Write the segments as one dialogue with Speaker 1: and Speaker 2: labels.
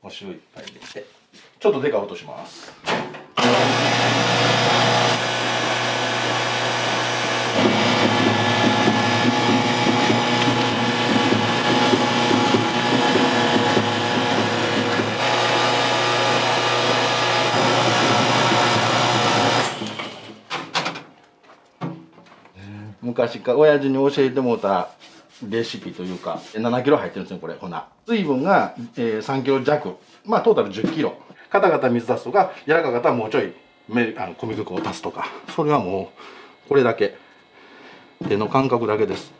Speaker 1: お塩いっぱい入れて、ちょっとデカ落とします。昔から親父に教えてもらったレシピというか、7キロ入ってるんですよ、これ、粉。水分が、3キロ弱。まあ、トータル10キロ。硬かったら水足すとか、柔らかかったらもうちょい小麦粉を足すとか。それはもう、これだけ。手の感覚だけです。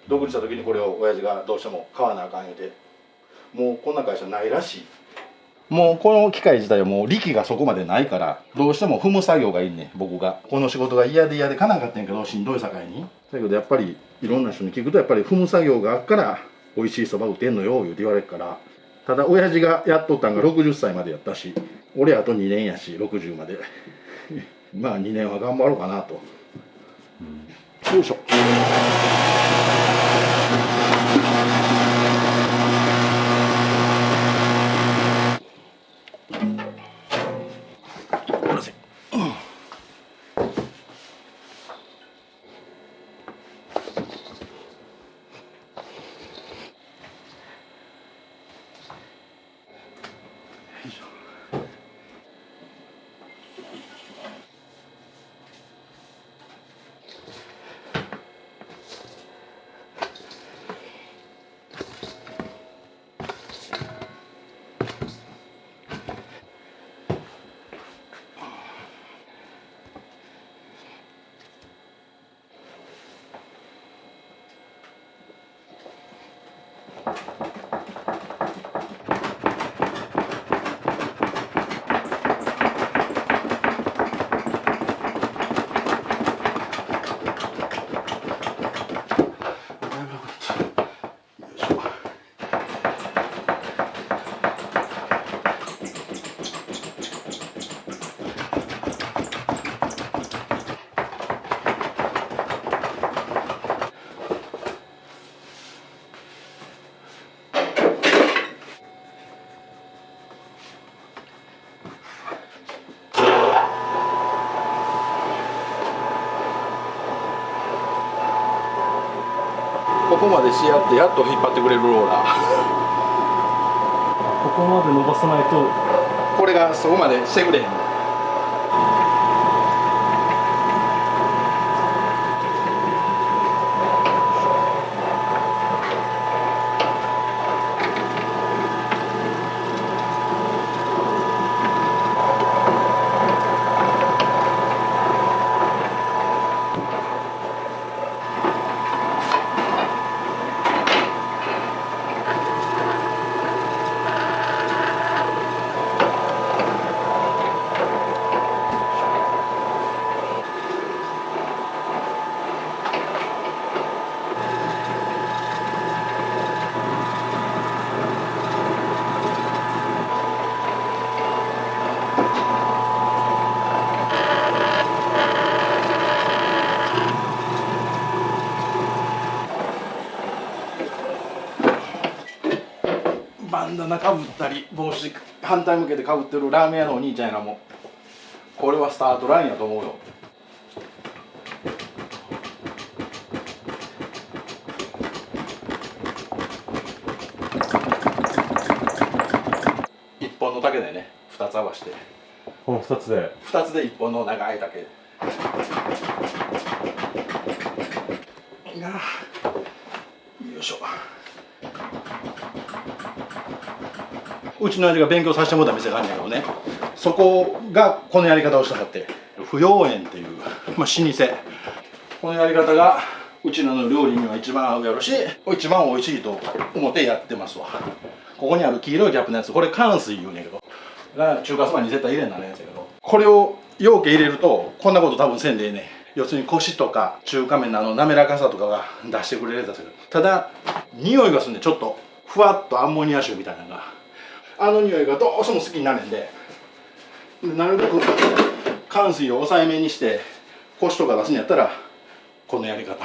Speaker 1: 独立した時にこれを親父がどうしても買わなあかん言うて、もうこんな会社ないらしい。もうこの機械自体はもう力がそこまでないから、どうしても踏む作業がいいね、僕が。この仕事が嫌で嫌でかなかったんやけど、しんどいさかいに。だけどやっぱりいろんな人に聞くと、やっぱり踏む作業があっから美味しいそば打てんのよ言うて言われるから。ただ親父がやっとったんが60歳までやったし、俺あと2年やし60までまあ2年は頑張ろうかなと。よいしょ。ここまでし合ってやっと引っ張ってくれるローラー。
Speaker 2: ここまで伸ばさないと
Speaker 1: これがそこまでしてくれへん。バンダナかぶったり帽子反対向けてかぶってるラーメン屋のお兄ちゃんやな。もうこれはスタートラインやと思うよ。一本の竹でね2つ合わせて
Speaker 2: この2つで
Speaker 1: 2つで1本の長い竹。よいしょ。うちの親父が勉強させてもらった店があるんだけどね、そこがこのやり方をしたはって、不要園っていう、老舗、このやり方がうちらの料理には一番合うやろし、一番美味しいと思ってやってますわ。ここにある黄色いキャップのやつ、これ寒水言うんやけど、中華そばに絶対入れんなるやつやけど、これを容器入れるとこんなこと多分せんでええねん。要するにコシとか中華麺の滑らかさとかが出してくれるやつだけど、ただ匂いがするんで、ちょっとふわっとアンモニア臭みたいなのが、あの匂いがどうしても好きになるんで、なるべく寒水を抑えめにしてコシとか出すんやったらこのやり方。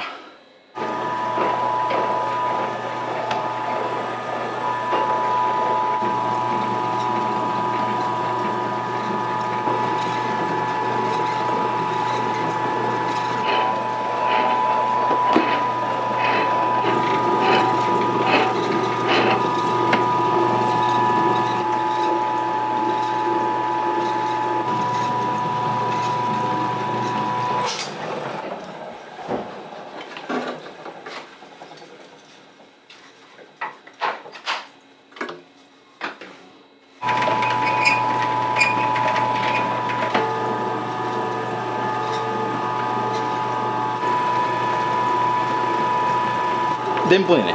Speaker 1: でんぷんやね、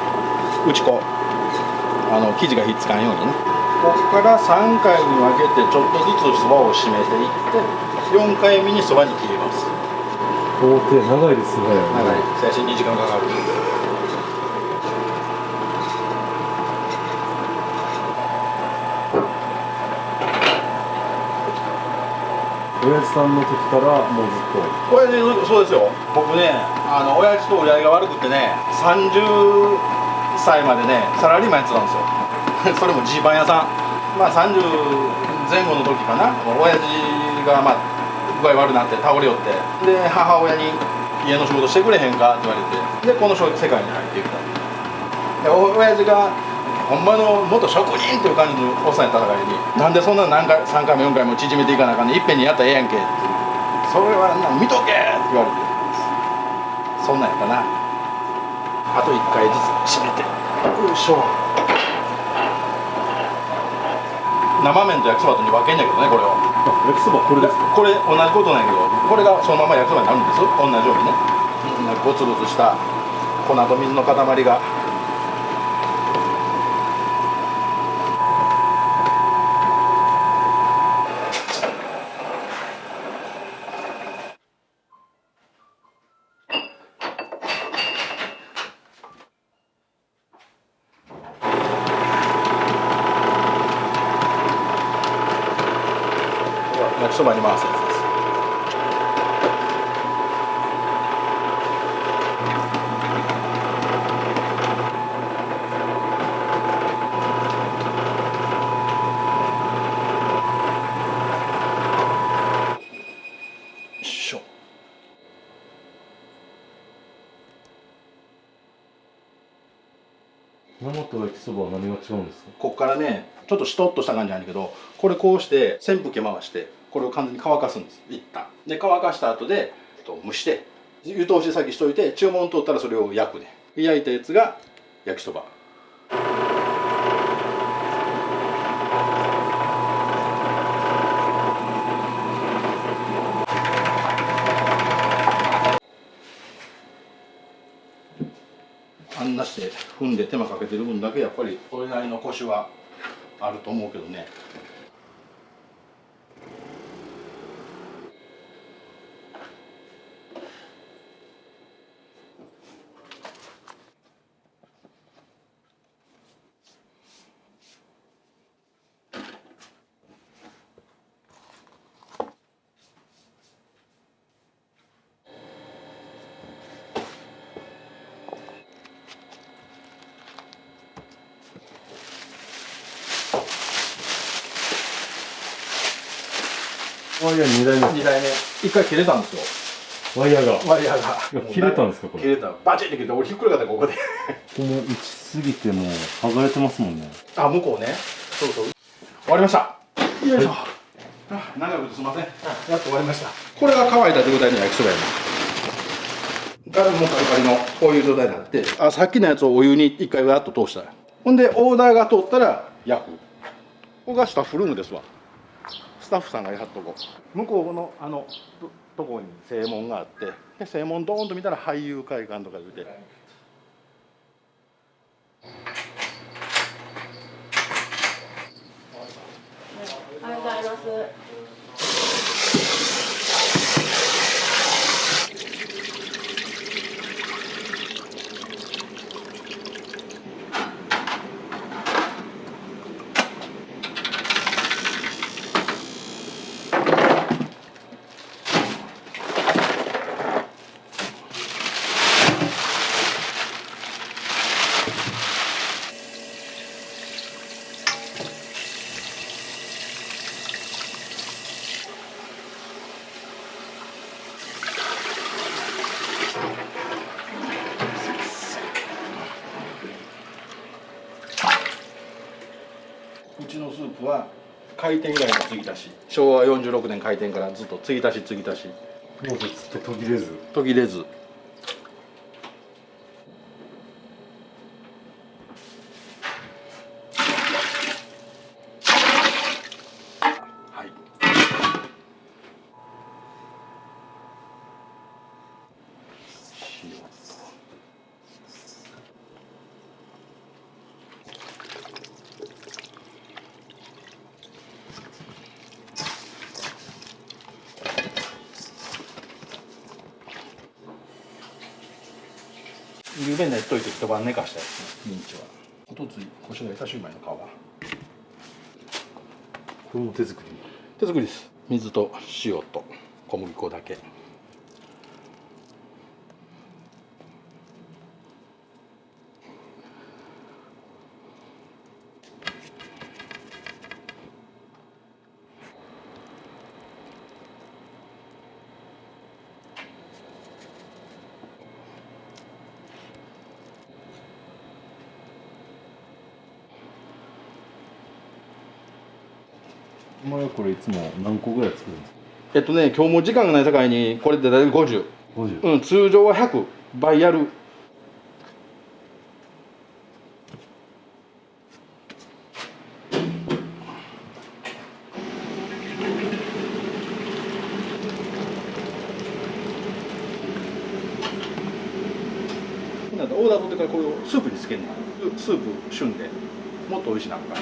Speaker 1: 打ち粉、生地がひっつかんようにね。ここから3回に分けてちょっとずつそばを締めていって4回目にそばに切ります。
Speaker 2: 工程長いですね。
Speaker 1: 長い、最初2時間かかる。
Speaker 2: 親父さんの時からもうずっと。
Speaker 1: 親父、そうですよ。僕ね、親父と親父が悪くってね、30歳までねサラリーマンやってたんですよ。それもジーパン屋さん。まあ30前後の時かな、親父がまあ具合悪くなって倒れよって、で母親に家の仕事してくれへんかって言われて、でこの世界に入っていった。で親父がほんまの元職人っていう感じのおっさんやったからに、なんでそんな何回3回も4回も縮めていかなあかんねん、いっぺんにやったらええやんけって、それは見とけって言われて、そんなんやったな。あと1回ずつ締めて、よいしょ。生麺と焼きそばとに分けんやけどね、これを。
Speaker 2: 焼きそばこれですか？
Speaker 1: これ同じことなんやけど、これがそのまま焼きそばになるんです、同じようにね。ゴツゴツした粉と水の塊が。焼きそばに回すやつです。よいしょ。
Speaker 2: 生と焼きそばは何が違うんですか？
Speaker 1: こっからねちょっとしとっとした感じなんだけど、これこうして扇風機回してこれを完全に乾かすんです、一旦。で乾かした後で蒸して湯通し先しといて、注文取ったらそれを焼くね。焼いたやつが焼きそば。あんなして踏んで手間かけてる分だけやっぱりそれなりのコシはあると思うけどね。
Speaker 2: ワイヤー2台目。
Speaker 1: 2台目1回切れたんですよ、
Speaker 2: ワイヤーが。
Speaker 1: ワイヤーが。
Speaker 2: 切れたんですかこれ？
Speaker 1: 切れた、バチって切れた。俺ひっくり返ったここで。
Speaker 2: この打ちすぎてもう剥がれてますもんね。
Speaker 1: あ、向こうね。そうそう。終わりました。よいしょ。あ、長くてすみません。やっと終わりました。これが乾いた状態の焼きそばやな。ガルもカリカリのこういう状態になって、あ、さっきのやつをお湯に一回わっと通したら、ほんでオーダーが通ったら焼く。ここがスタッフルームですわ。スタッフさんがやっとこう向こうのとこに正門があって、で正門ドーンと見たら俳優会館とか言うて。
Speaker 3: おはようございます。
Speaker 1: うちのスープは開店以来の継ぎ足し、昭和46年開店からずっと継ぎ足し継ぎ足し、
Speaker 2: もうずっと途切れず。
Speaker 1: 途切れず。はい。塩と。ゆうべ寝っといて一晩寝かしたやつね、ミンチは。おとついこしらえたシューマイの皮。
Speaker 2: これも手作り。
Speaker 1: 手作りです。水と塩と小麦粉だけ。
Speaker 2: お前はこれいつも何個ぐらい作るんですか？
Speaker 1: 今日も時間がないさかいにこれで大体50。
Speaker 2: 50。
Speaker 1: うん、通常は100倍やる。オーダー取ってからこれをスープにつけんの。スープ旬でもっと美味しいなるから。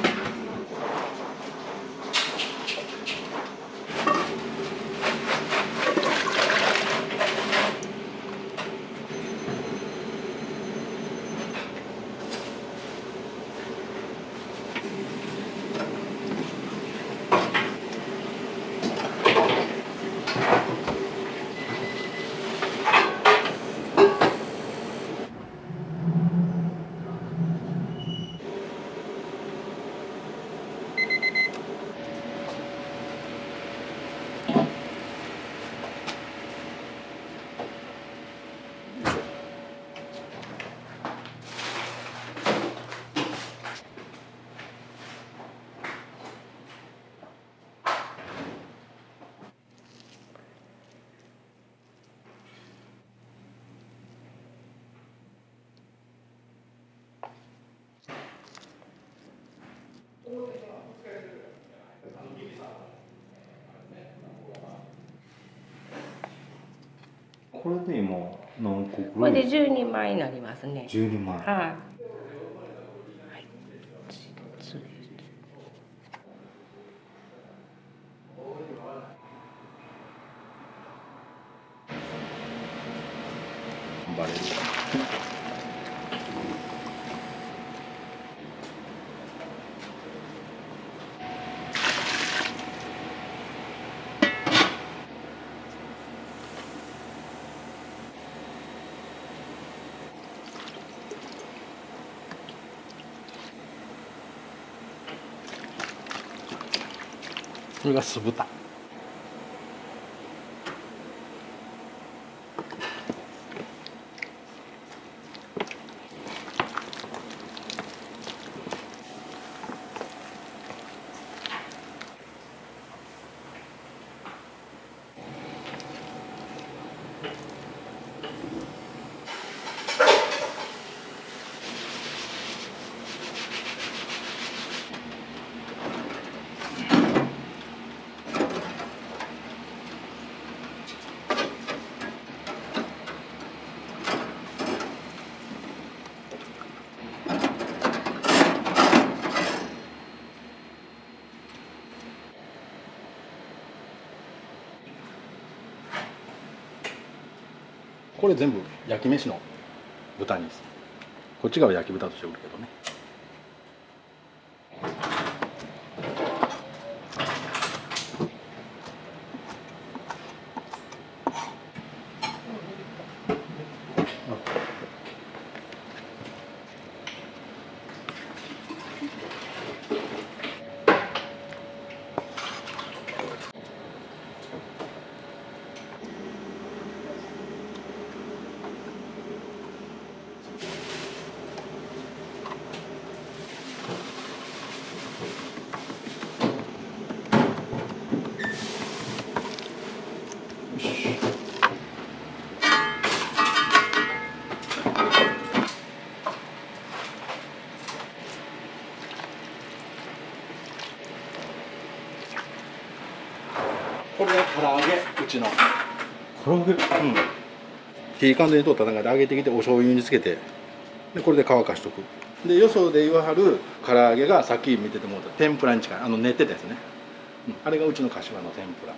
Speaker 2: これで今何個
Speaker 3: こ
Speaker 2: ぐらい？
Speaker 3: れで12枚になりますね。
Speaker 2: 12枚。
Speaker 3: はい。
Speaker 1: バレる。これが酢豚。これ全部焼き飯の豚にです。こっち側焼き豚として売るけどね。これが唐揚げ、うちの。
Speaker 2: 唐揚げ。
Speaker 1: 火完全に通った中で揚げてきてお醤油につけて、でこれで乾かしとく。でよそで言わはる唐揚げがさっき見ててもらった天ぷらに近い、練ってたやつね、あれがうちの柏の天ぷら。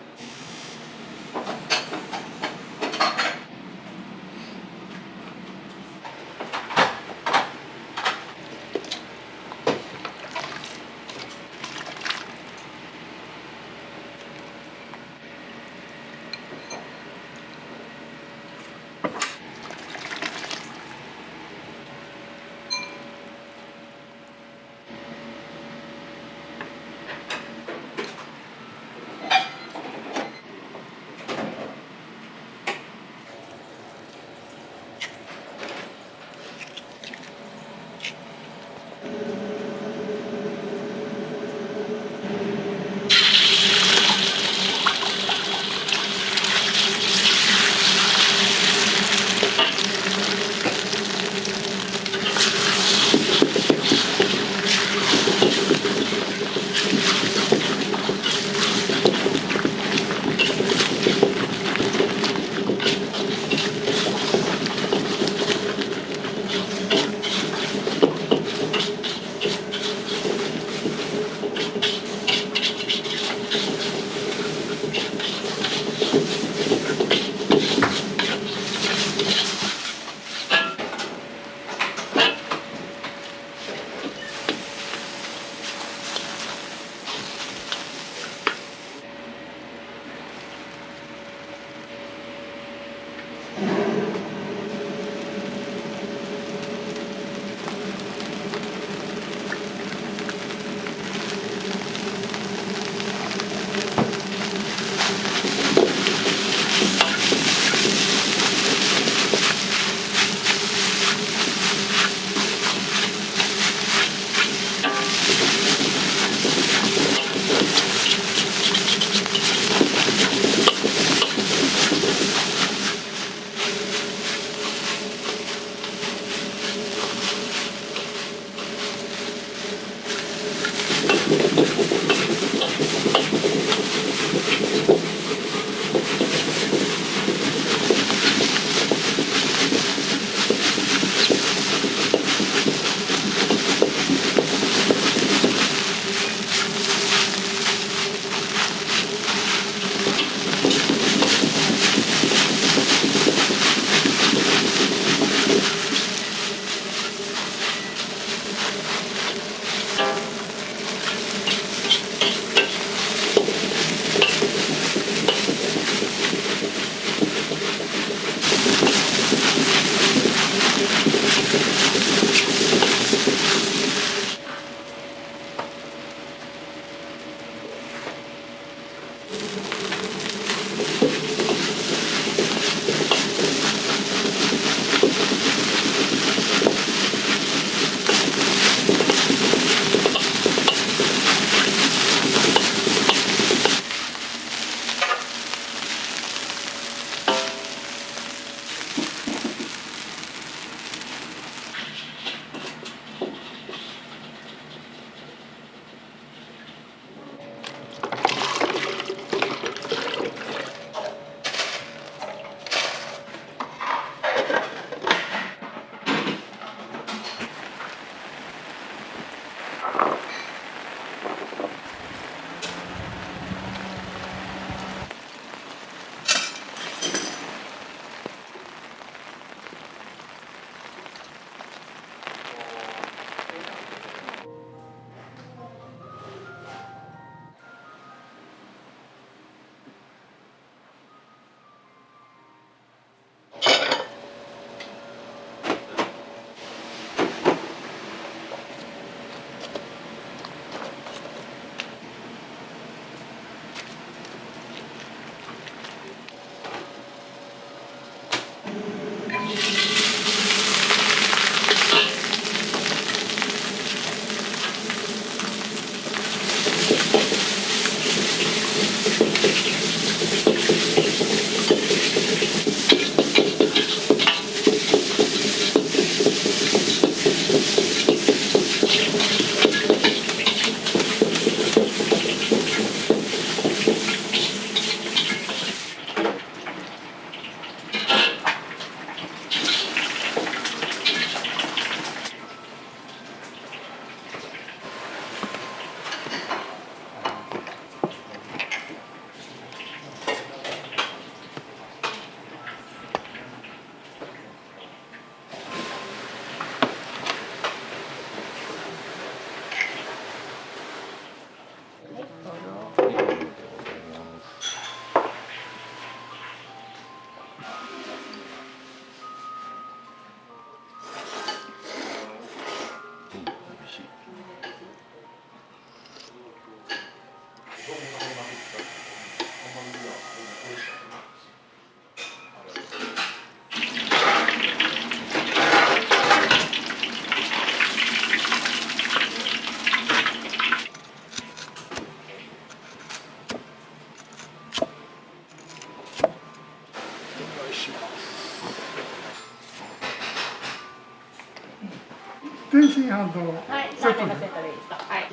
Speaker 4: 天津飯と
Speaker 3: はい、
Speaker 4: セットで
Speaker 3: ラーメンのセットでいいですか。はい。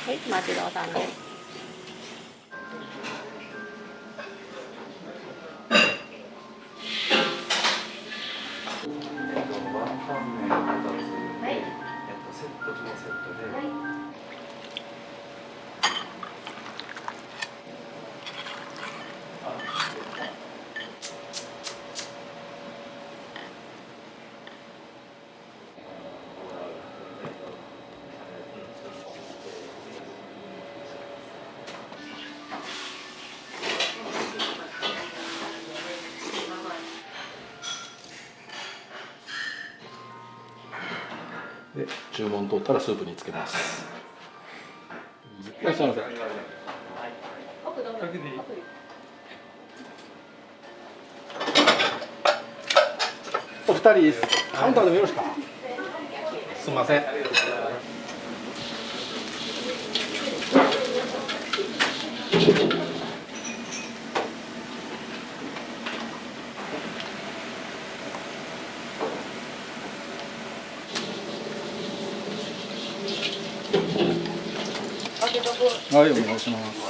Speaker 3: はい、お待ちどうさんです。
Speaker 2: ワンタン麺2つ、
Speaker 3: はい。
Speaker 2: セットとセットで、
Speaker 3: はい。
Speaker 1: で注文取ったらスープにつけます。いらっしゃいませ。
Speaker 3: 奥どうぞ。奥。
Speaker 1: お二人カウンターでもよろしいか。すみません。はい、お願いします。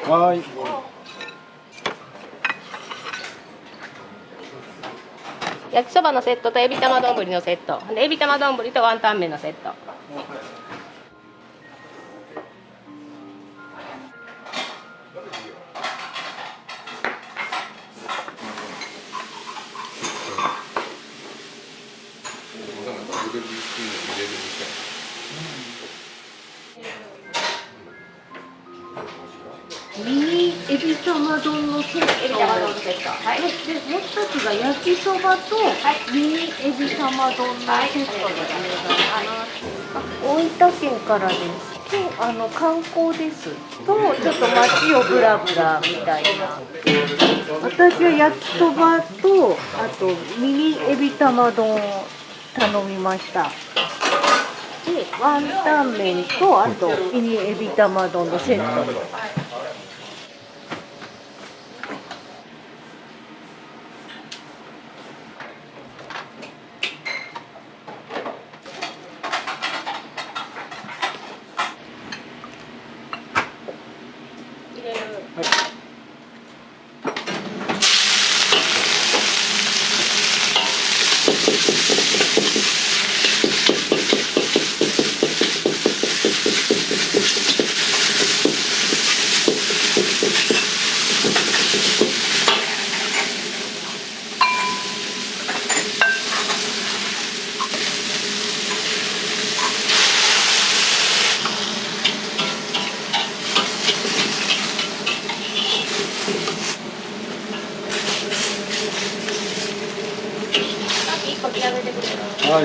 Speaker 1: はい。
Speaker 3: 焼きそばのセットとエビ玉丼のセット。でエビ玉丼とワンタン麺のセット。
Speaker 5: ミニエビ玉丼のセット。
Speaker 3: エビ玉丼セット。はい。
Speaker 5: で、もう一つが焼きそばとミニエビ玉丼のセットでお願いします。大分県からです。観光です。と、ちょっと街をブラブラみたいな。私は焼きそばと、あとミニエビ玉丼を頼みました。で、ワンタン麺と、あとミニエビ玉丼のセット。
Speaker 1: はい。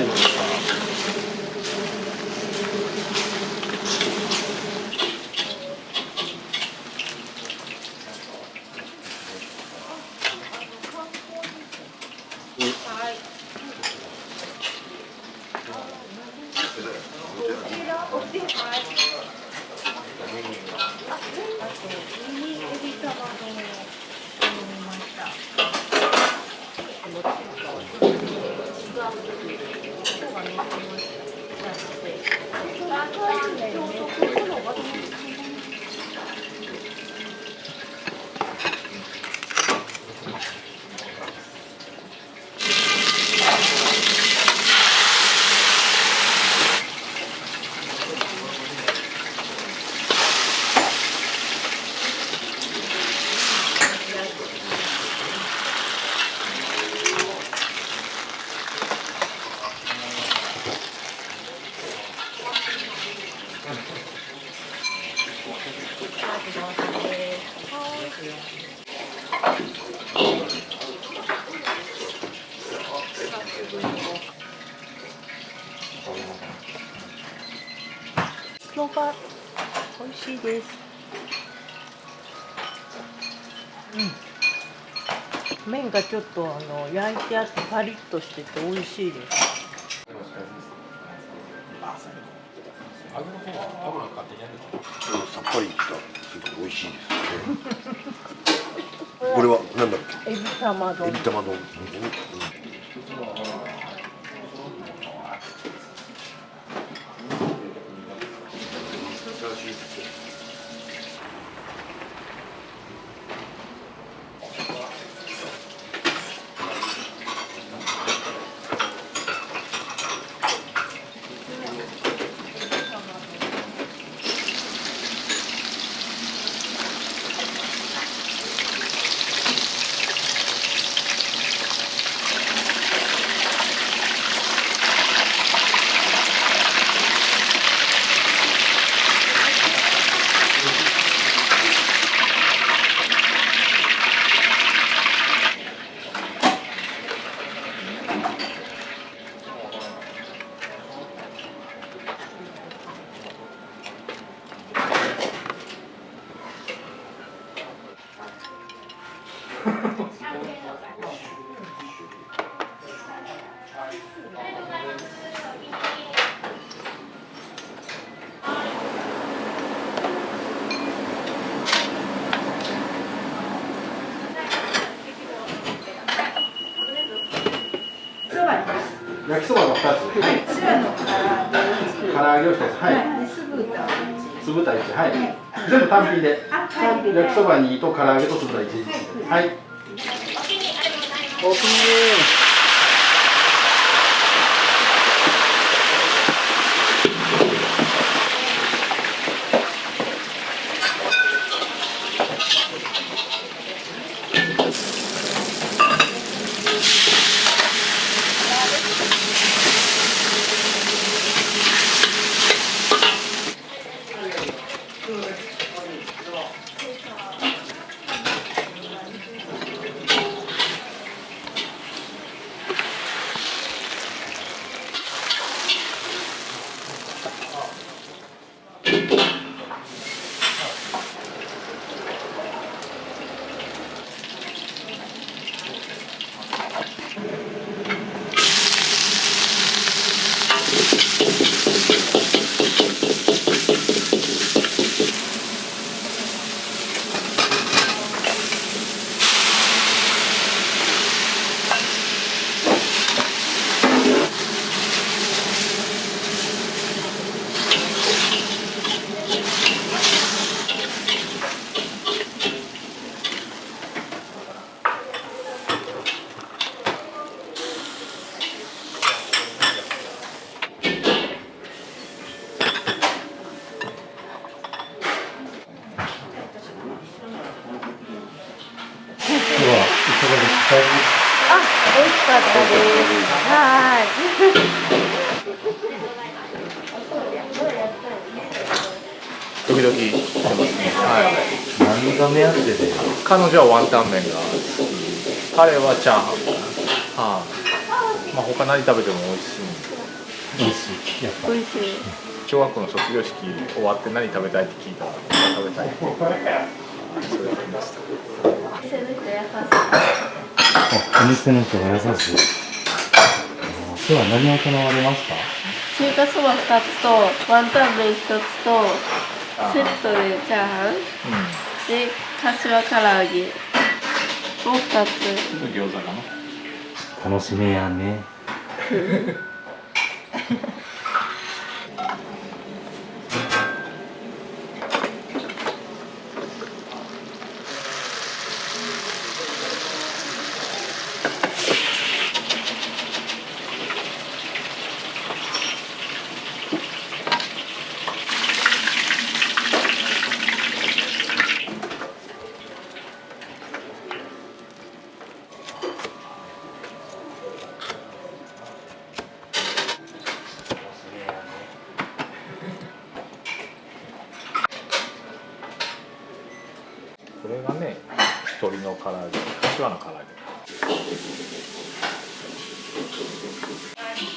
Speaker 5: そば美味しいです。麺がちょっと焼いてあってパリッとしてて美味しいです。
Speaker 4: さっぱりしたすごい美味しいですね。これはなんだっけ？
Speaker 5: エビ玉丼。
Speaker 4: エビ玉丼。
Speaker 1: 焼きそばの2つ。はい。唐揚げを1つ。はい。酢豚1。はい。全部単品で。焼きそば2と唐揚げと酢豚1。はい。お気に入り。
Speaker 5: 美味しかったです。はい。
Speaker 6: 時々してますね。はい。
Speaker 2: 何が目当てで？
Speaker 6: 彼女はワンタン麺が好き。彼はチャーハンかな。はい。まあ他何食べても美味しいんで。
Speaker 2: 美味しい。やっぱ。
Speaker 5: 美味しい。
Speaker 6: 小学校の卒業式終わって何食べたいって聞いたら食べたいって。それを言いました。
Speaker 2: お店の人が優しい。今日は何を頼まれました？
Speaker 5: 中華そば2つとワンタン麺1つとセットでチャーハン、で柏唐揚げを2つ。
Speaker 6: 餃子かな。
Speaker 2: 楽しめやね。
Speaker 6: これがね、鶏の唐揚げ、柏の唐揚げ。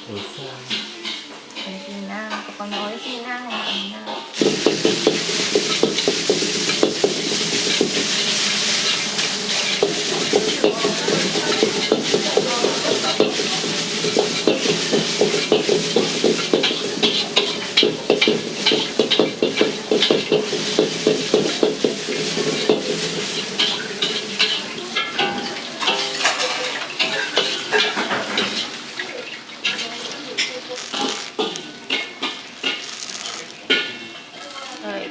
Speaker 2: 美味しそう。
Speaker 5: 美味しいな、ここの美味しいな、いいな。
Speaker 3: はい。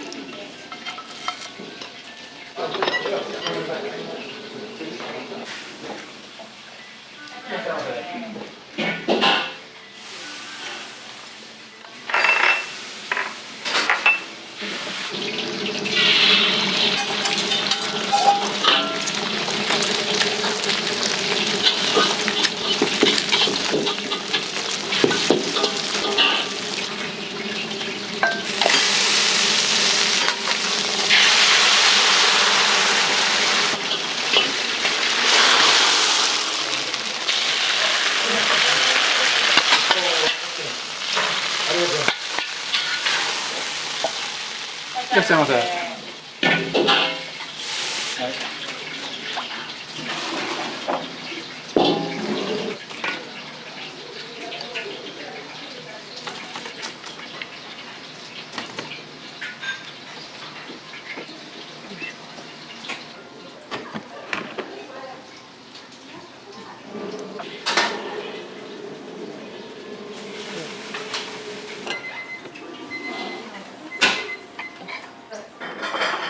Speaker 6: いらっしゃいませ。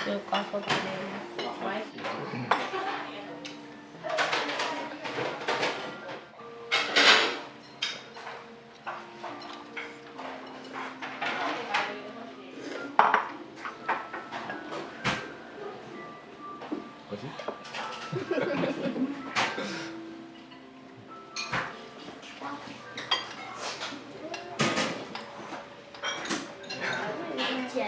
Speaker 3: 中華そばです。
Speaker 6: おいしい？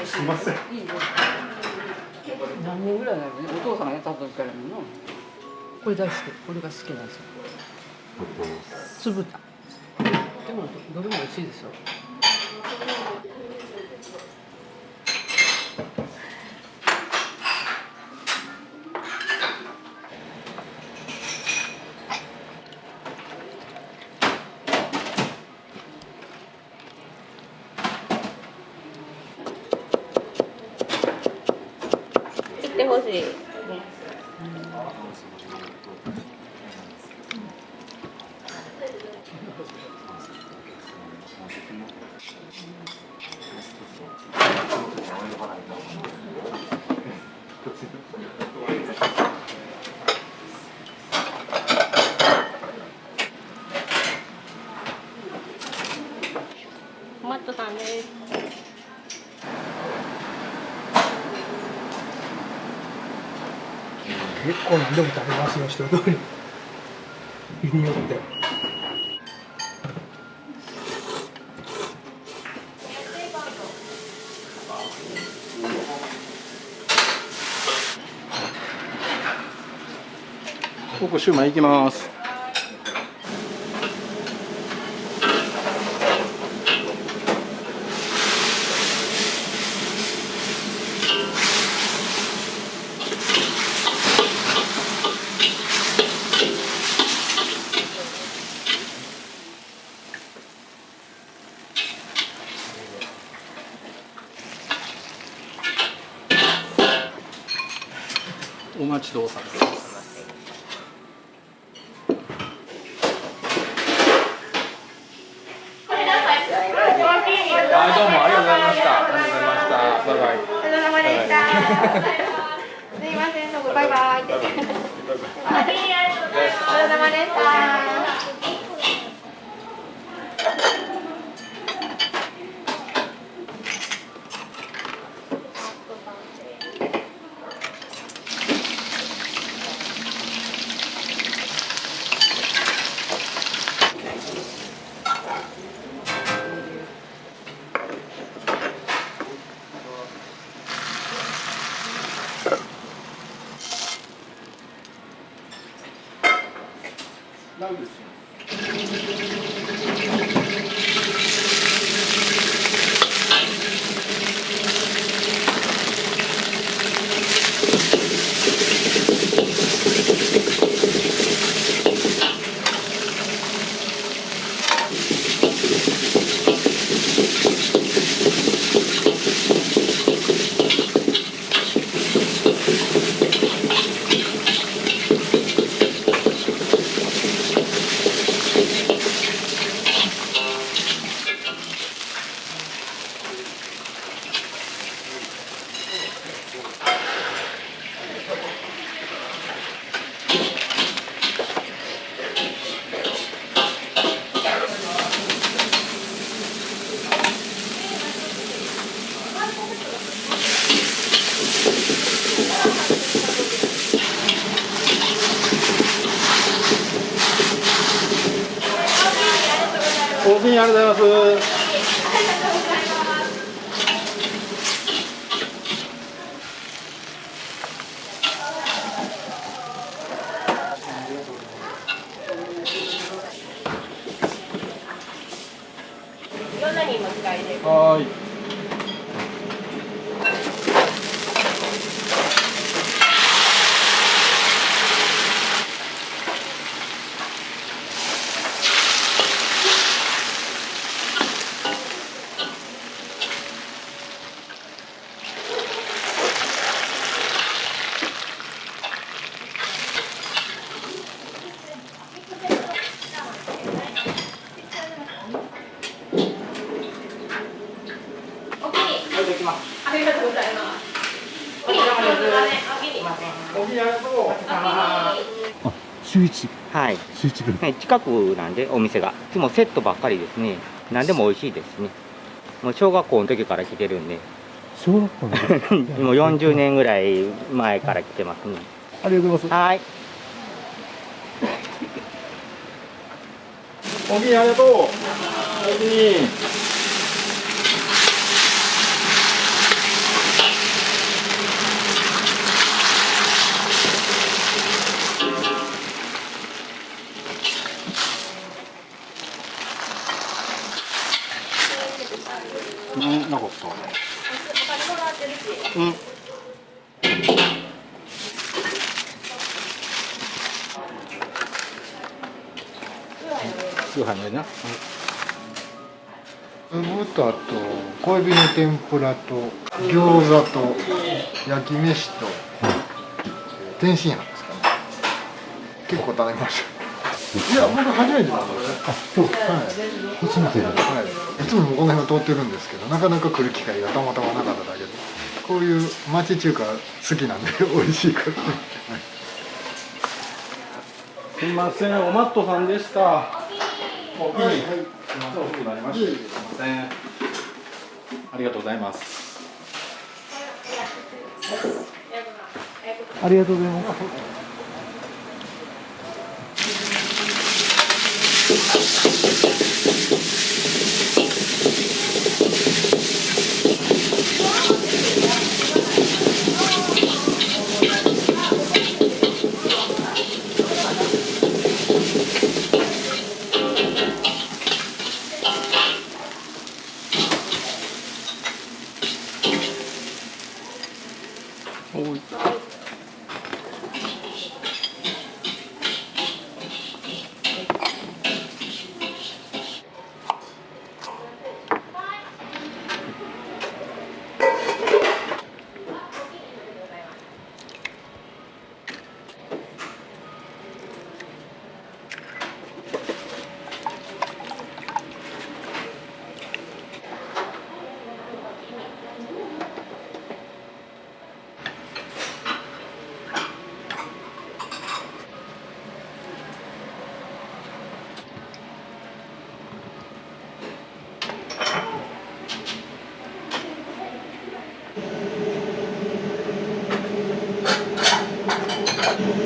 Speaker 2: すいません。
Speaker 7: 何年ぐらいなのね、お父さんがやった時からの。これ大好き、これが好きなんですよ。酢豚。でも、どれも美味しいですよ。
Speaker 3: 切ってほしい。マットさんです。
Speaker 8: 結構何でも食べますよ、一通り。日によって。
Speaker 1: 僕シューマイ行きます。お待ちどうさまです。
Speaker 6: はい、どうもありがとうございました。ありがとうございました。バイバイ。
Speaker 3: お疲れ様でした。すいません、どうもバイバイって。お疲れ様でした。
Speaker 1: おおきにありがとうございます。
Speaker 3: いろんなにも使える。
Speaker 1: はい。
Speaker 3: ありがとうございます。おきに
Speaker 1: ありがとう。
Speaker 2: 週一。
Speaker 9: はい、
Speaker 2: 週一分。
Speaker 9: はい、近くなんでお店がいつもセットばっかりですね。何でも美味しいですね。もう小学校の時から来てるんで
Speaker 2: 小学校の。
Speaker 9: もう40年ぐらい前から来てますね。
Speaker 2: ありがとうございます。
Speaker 9: はい、
Speaker 1: おおきにありがとう。おおきに。なかった。うん。通販でな。
Speaker 8: 豚と小エビの天ぷらと餃子と焼き飯と天津飯ですかね。結構頼みました。いや、僕初めてなんですよ。
Speaker 2: そう。
Speaker 8: はい。
Speaker 2: 初めてだ。
Speaker 8: はい。いつもこの辺を通ってるんですけど、なかなか来る機会がたまたまなかっただけで。こういう町中華好きなんで美味しいからね。はい、
Speaker 1: すみません、おマットさんでした。おきに。はい。すみません、遅くなりました。すみません。ありがとうございます。
Speaker 2: ありがとうございます。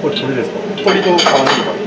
Speaker 2: これ鳥ですか？
Speaker 1: 鶏と玉ねぎ。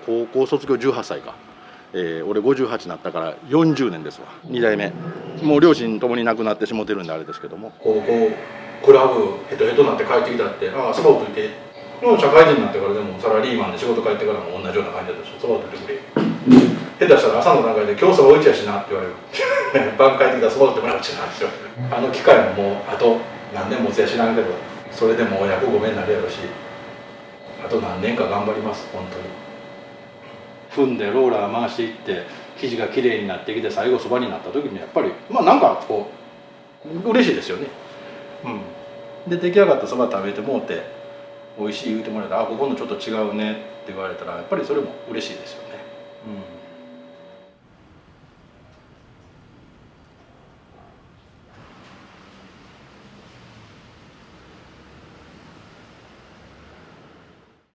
Speaker 1: 高校卒業18歳か、俺58になったから40年ですわ。2代目もう両親ともに亡くなってしもてるんであれですけども、高校クラブヘトヘトになって帰ってきたって、ああそばをといて、もう社会人になってからでもサラリーマンで仕事帰ってからも同じような感じだったし、そばをといてくれ、下手したら朝の段階で「今日そば打ちやしな」って言われる晩帰ってきたらそば打ってもらうしなって言われる。あの機会ももうあと何年もつや知らんけど、それでもう約5年になるやろし、あと何年か頑張ります本当に。踏んでローラー回していって生地がきれいになってきて、最後そばになった時にやっぱりまあなんかこう嬉しいですよね。で出来上がったそば食べてもうて美味しい言うてもらえたら「あここのちょっと違うね」って言われたらやっぱりそれも嬉しいですよね。